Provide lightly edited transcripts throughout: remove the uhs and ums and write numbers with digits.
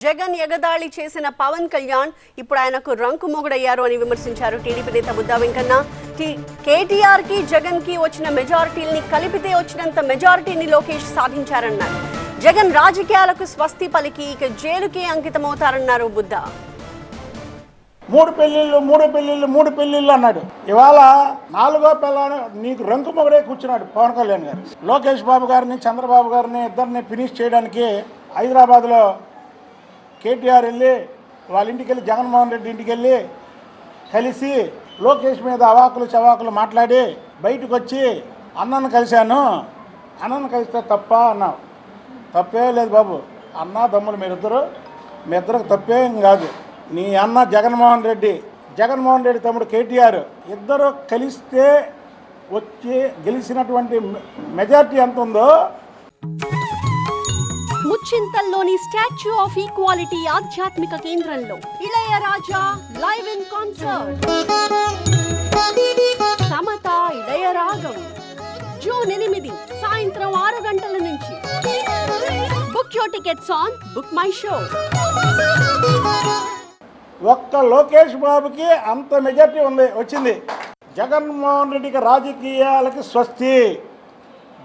జగన్ ఎగదాళి చేసిన పవన్ కళ్యాణ్ ఇప్పుడు ఆయనకు రంకు మొగుడయ్యారు అని విమర్శించారు టీడీపీ నేత బుద్దా వెంకన్న. కేటీఆర్ కి జగన్ కి వచ్చిన మెజారిటీల్ని కలిపితే వచ్చినంత మెజారిటీని లోకేష్ సాధించారన్నారు. జగన్ రాజకీయాలకు స్వస్తి పలికి ఇక జైలుకే అంకితమవుతారన్నారు బుద్దా. మూడు పెళ్లిళ్ళు అన్నాడు. ఇవాళ నాలుగో పిల్లని నీకు రంకు మొగడే కూర్చున్నాడు పవన్ కళ్యాణ్ గారు. లోకేష్ బాబు గారిని చంద్రబాబు గారిని ఇద్దరిని ఫినిష్ చేయడానికి హైదరాబాద్లో కేటీఆర్ వెళ్ళి వాళ్ళ ఇంటికి వెళ్ళి జగన్మోహన్ రెడ్డి ఇంటికి వెళ్ళి కలిసి లోకేష్ మీద అవాకులు చవాకులు మాట్లాడి బయటకు వచ్చి అన్నను కలిశాను, అన్నను కలిస్తే తప్ప అన్నావు. తప్పే లేదు బాబు, అన్న దమ్ములు మీ ఇద్దరికి తప్పేం కాదు. నీ అన్న జగన్మోహన్ రెడ్డి తమ్ముడు కేటీఆర్ ఇద్దరు కలిస్తే వచ్చి గెలిచినటువంటి మెజార్టీ ఎంత ఉందో. ముచ్చింతల్లోని స్టాచ్యూ ఆఫ్ ఈక్వాలిటీ ఆధ్యాత్మిక కేంద్రంలో Ilaiyaraaja live in concert. Samata Ilayaragam June 8 సాయంత్రం 6 గంటల నుంచి. Book your tickets on Book My Show. ఒక్క లోకేష్ బాబుకి అంత మెజార్టీ వచ్చింది. జగన్మోహన్ రెడ్డికి రాజకీయాలకి స్వస్తి.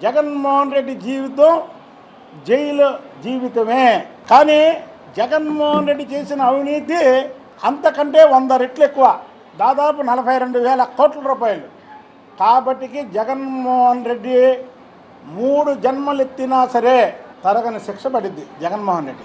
జగన్మోహన్ రెడ్డి జీవితం జైలు జీవితమే. కానీ జగన్మోహన్ రెడ్డి చేసిన అవినీతి అంతకంటే 100 రెట్లు ఎక్కువ, దాదాపు 42,000 కోట్ల రూపాయలు. కాబట్టికి జగన్మోహన్ రెడ్డి 3 జన్మలెత్తినా సరే తరగని శిక్ష పడిద్ది జగన్మోహన్ రెడ్డి.